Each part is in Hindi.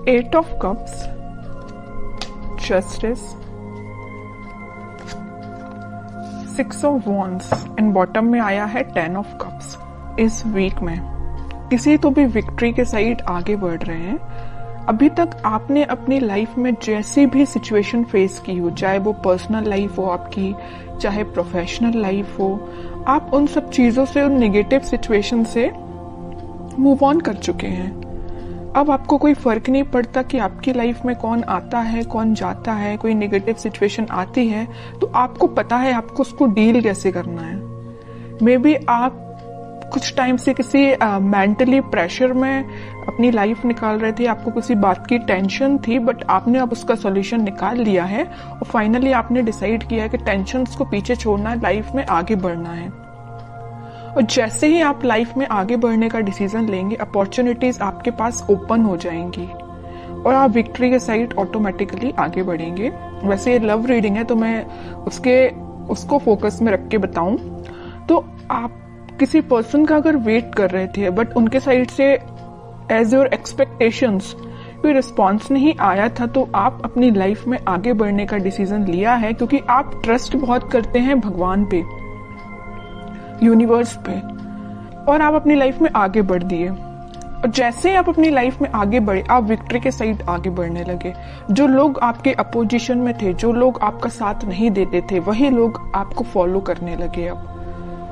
8 of Cups, Justice, 6 of Wands and bottom में आया है 10 of Cups। इस वीक में किसी तो भी विक्ट्री के साइड आगे बढ़ रहे हैं। अभी तक आपने अपनी लाइफ में जैसी भी सिचुएशन फेस की हो, चाहे वो पर्सनल लाइफ हो आपकी, चाहे प्रोफेशनल लाइफ हो, आप उन सब चीजों से, उन नेगेटिव सिचुएशन से मूव ऑन कर चुके हैं। अब आपको कोई फर्क नहीं पड़ता कि आपकी लाइफ में कौन आता है, कौन जाता है। कोई नेगेटिव सिचुएशन आती है तो आपको पता है आपको उसको डील कैसे करना है। मे बी आप कुछ टाइम से किसी मेंटली प्रेशर में अपनी लाइफ निकाल रहे थे, आपको किसी बात की टेंशन थी, बट आपने अब उसका सॉल्यूशन निकाल लिया है और फाइनली आपने डिसाइड किया है कि टेंशन्स को पीछे छोड़ना है, लाइफ में आगे बढ़ना है। और जैसे ही आप लाइफ में आगे बढ़ने का डिसीजन लेंगे, अपॉर्चुनिटीज आपके पास ओपन हो जाएंगी और आप विक्ट्री के साइड ऑटोमेटिकली आगे बढ़ेंगे। वैसे ये लव रीडिंग है तो मैं उसको फोकस में रख के बताऊं तो आप किसी पर्सन का अगर वेट कर रहे थे बट उनके साइड से एज योर एक्सपेक्टेशंस कोई रिस्पॉन्स नहीं आया था, तो आप अपनी लाइफ में आगे बढ़ने का डिसीजन लिया है क्योंकि आप ट्रस्ट बहुत करते हैं भगवान पे, यूनिवर्स पे, और आप अपनी लाइफ में आगे बढ़ दिए। और जैसे ही आप अपनी लाइफ में आगे बढ़े, आप विक्ट्री के साइड आगे बढ़ने लगे। जो लोग आपके अपोजिशन में थे, जो लोग आपका साथ नहीं देते थे, वही लोग आपको फॉलो करने लगे। अब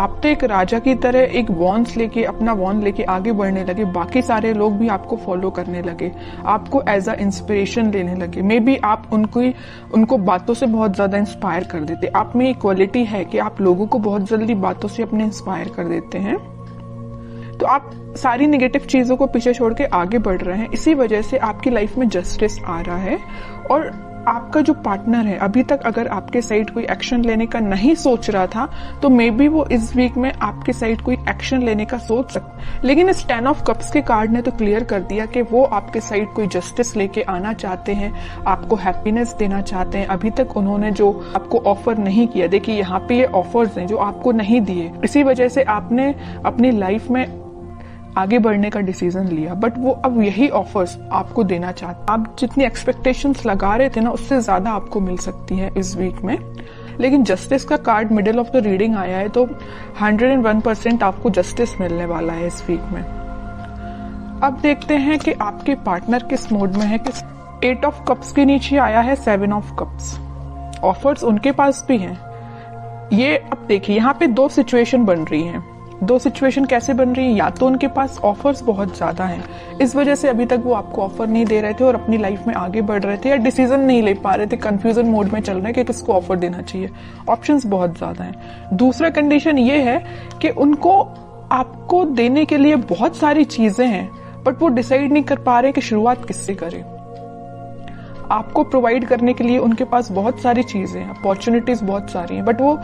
आप तो एक राजा की तरह एक वॉन्स लेके, अपना वॉन्ड लेके आगे बढ़ने लगे। बाकी सारे लोग भी आपको फॉलो करने लगे, आपको एज अ इंस्पिरेशन लेने लगे। मे बी आप उनको बातों से बहुत ज्यादा इंस्पायर कर देते। आप में एक क्वालिटी है कि आप लोगों को बहुत जल्दी बातों से अपने इंस्पायर कर देते हैं। तो आप सारी नेगेटिव चीजों को पीछे छोड़ के आगे बढ़ रहे हैं। इसी वजह से आपकी लाइफ में जस्टिस आ रहा है। और आपका जो पार्टनर है, अभी तक अगर आपके साइड कोई एक्शन लेने का नहीं सोच रहा था तो मे बी वो इस वीक में आपके साइड कोई एक्शन लेने का सोच सकता। लेकिन इस 10 ऑफ कप्स के कार्ड ने तो क्लियर कर दिया कि वो आपके साइड कोई जस्टिस लेके आना चाहते हैं, आपको हैप्पीनेस देना चाहते हैं। अभी तक उन्होंने जो आपको ऑफर नहीं किया, देखिए यहाँ पे ये ऑफर्स हैं जो आपको नहीं दिए, इसी वजह से आपने अपनी लाइफ में आगे बढ़ने का डिसीजन लिया। बट वो अब यही ऑफर्स आपको देना चाहते। आप जितनी एक्सपेक्टेशंस लगा रहे थे ना, उससे ज्यादा आपको मिल सकती है इस वीक में। लेकिन जस्टिस का card middle of the reading आया है तो 101% आपको जस्टिस मिलने वाला है इस वीक में। अब देखते हैं कि आपके पार्टनर किस मोड में है। 8 ऑफ कप्स के नीचे आया है 7 ऑफ कप्स। ऑफर्स उनके पास भी हैं। ये अब देखिए यहाँ पे दो सिचुएशन बन रही हैं। दो सिचुएशन कैसे बन रही है? या तो उनके पास ऑफर्स बहुत ज्यादा हैं, इस वजह से अभी तक वो आपको ऑफर नहीं दे रहे थे और अपनी लाइफ में आगे बढ़ रहे थे, या डिसीजन नहीं ले पा रहे थे, कंफ्यूजन मोड में चल रहे हैं कि किसको ऑफर देना चाहिए। ऑप्शंस बहुत ज्यादा हैं। दूसरा कंडीशन ये है कि उनको आपको देने के लिए बहुत सारी चीजें हैं बट वो डिसाइड नहीं कर पा रहे कि शुरुआत किससे करें। आपको प्रोवाइड करने के लिए उनके पास बहुत सारी चीजें हैं, अपॉर्चुनिटीज बहुत सारी हैं, बट वो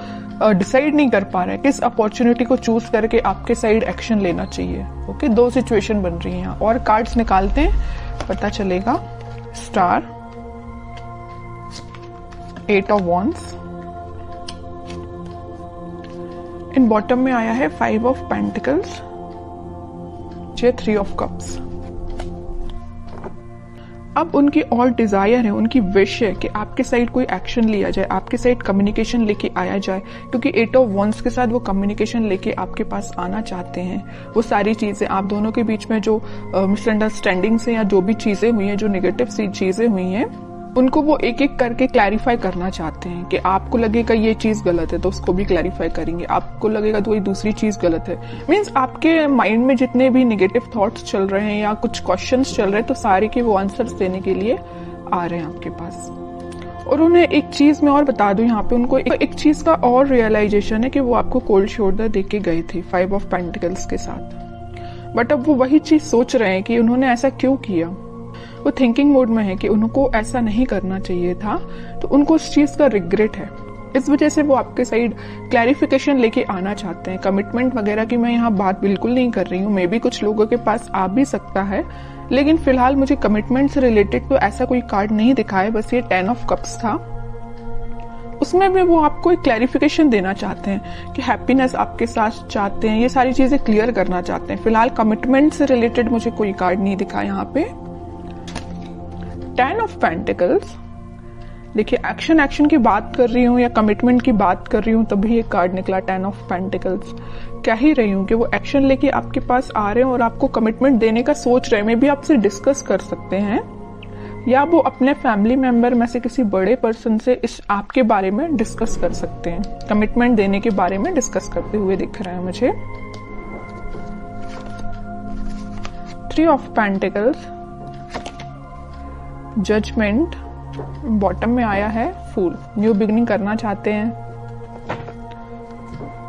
डिसाइड नहीं कर पा रहे किस अपॉर्चुनिटी को चूज करके आपके साइड एक्शन लेना चाहिए। ओके, दो सिचुएशन बन रही हैं। और कार्ड्स निकालते हैं, पता चलेगा। Star, 8 of wands, in bottom में आया है 5 ऑफ पेंटिकल्स, 3 ऑफ कप्स। अब उनकी और डिजायर है, उनकी विश है कि आपके साइड कोई एक्शन लिया जाए, आपके साइड कम्युनिकेशन लेके आया जाए, क्योंकि 8 ऑफ वॉन्ड्स के साथ वो कम्युनिकेशन लेके आपके पास आना चाहते हैं। वो सारी चीजें, आप दोनों के बीच में जो मिसअंडरस्टैंडिंग से या जो भी चीजें हुई हैं, जो नेगेटिव सी चीजें हुई हैं, उनको वो एक एक करके क्लैरिफाई करना चाहते हैं। कि आपको लगेगा ये चीज गलत है तो उसको भी क्लैरिफाई करेंगे, आपको लगेगा तो कोई दूसरी चीज गलत है। मीन्स आपके माइंड में जितने भी नेगेटिव थॉट्स चल रहे हैं या कुछ क्वेश्चंस चल रहे हैं, तो सारे के वो आंसर्स देने के लिए आ रहे हैं आपके पास। और उन्हें एक चीज मैं और बता दूं, यहाँ पे उनको एक चीज का और रियलाइजेशन है कि वो आपको कोल्ड शोल्डर दे के गए थे 5 ऑफ पेंटिकल्स के साथ। बट अब वो वही चीज सोच रहे हैं कि उन्होंने ऐसा क्यों किया। वो थिंकिंग मोड में है कि उनको ऐसा नहीं करना चाहिए था, तो उनको उस चीज का रिग्रेट है। इस वजह से वो आपके साइड क्लैरिफिकेशन लेके आना चाहते हैं। कमिटमेंट वगैरह की मैं यहाँ बात बिल्कुल नहीं कर रही हूँ, मे बी कुछ लोगों के पास आ भी सकता है, लेकिन फिलहाल मुझे कमिटमेंट से रिलेटेड तो ऐसा कोई कार्ड नहीं दिखा है। बस ये 10 ऑफ कप्स था, उसमें भी वो आपको एक क्लैरिफिकेशन देना चाहते हैं कि हैप्पीनेस आपके साथ चाहते हैं, ये सारी चीजें क्लियर करना चाहते हैं। फिलहाल कमिटमेंट से रिलेटेड मुझे कोई कार्ड नहीं दिखा यहाँ पे। 10 ऑफ पेंटिकल्स, देखिए एक्शन की बात कर रही हूँ या कमिटमेंट की बात कर रही हूँ, तभी एक कार्ड निकला 10 ऑफ पेंटिकल्स। कह ही रही हूँ कि वो एक्शन लेके आपके पास आ रहे हैं और आपको कमिटमेंट देने का सोच रहे हैं। मे भी आपसे डिस्कस कर सकते हैं या वो अपने फैमिली मेंबर में से किसी बड़े पर्सन से इस आपके बारे में डिस्कस कर सकते हैं, कमिटमेंट देने के बारे में डिस्कस करते हुए दिख रहा है मुझे। 3 ऑफ पेंटिकल्स, जजमेंट, बॉटम में आया है फूल, न्यू बिगनिंग करना चाहते हैं।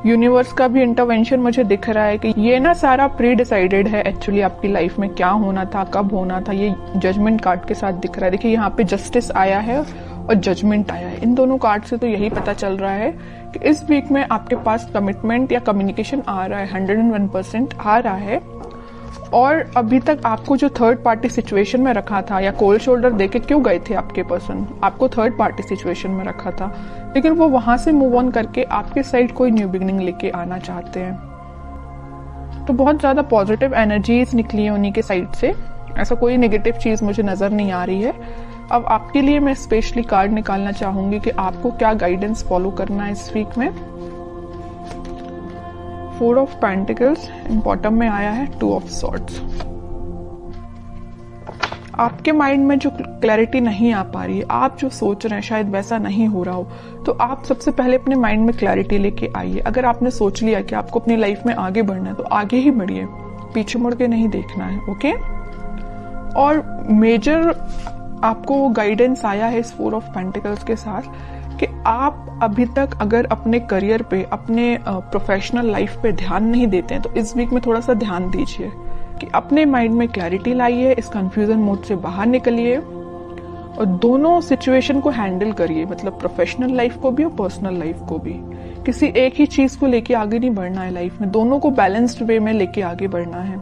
यूनिवर्स का भी इंटरवेंशन मुझे दिख रहा है कि ये ना सारा प्री डिसाइडेड है एक्चुअली, आपकी लाइफ में क्या होना था, कब होना था, ये जजमेंट कार्ड के साथ दिख रहा है। देखिए यहाँ पे जस्टिस आया है और जजमेंट आया है। इन दोनों कार्ड से तो यही पता चल रहा है कि इस वीक में आपके पास कमिटमेंट या कम्युनिकेशन आ रहा है, 101% आ रहा है। और अभी तक आपको जो थर्ड पार्टी सिचुएशन में रखा था या कोल्ड शोल्डर देके क्यों गए थे आपके पर्सन, आपको थर्ड पार्टी सिचुएशन में रखा था, लेकिन वो वहां से मूव ऑन करके आपके साइड कोई न्यू बिगनिंग लेके आना चाहते हैं। तो बहुत ज्यादा पॉजिटिव एनर्जीज निकली है उन्हीं के साइड से, ऐसा कोई नेगेटिव चीज मुझे नजर नहीं आ रही है। अब आपके लिए मैं स्पेशली कार्ड निकालना चाहूंगी कि आपको क्या गाइडेंस फॉलो करना है इस वीक में। 4 ऑफ पेंटिकल्स, बॉटम में आया है 2 ऑफ सॉर्ड्स। आपके माइंड में जो क्लैरिटी नहीं आ पा रही है, आप जो सोच रहे हैं शायद वैसा नहीं हो रहा हो, तो आप सबसे पहले अपने माइंड में क्लैरिटी लेके आइए। अगर आपने सोच लिया कि आपको अपनी लाइफ में आगे बढ़ना है तो आगे ही बढ़िए, पीछे मुड़ के नहीं देखना है, ओके। और मेजर आपको गाइडेंस आया है इस 4 ऑफ पेंटिकल्स के साथ कि आप अभी तक अगर अपने करियर पे, अपने प्रोफेशनल लाइफ पे ध्यान नहीं देते हैं तो इस वीक में थोड़ा सा ध्यान दीजिए कि अपने माइंड में क्लैरिटी लाइए, इस कंफ्यूजन मोड से बाहर निकलिए और दोनों सिचुएशन को हैंडल करिए, मतलब प्रोफेशनल लाइफ को भी और पर्सनल लाइफ को भी। किसी एक ही चीज को लेके आगे नहीं बढ़ना है लाइफ में, दोनों को बैलेंस्ड वे में लेके आगे बढ़ना है।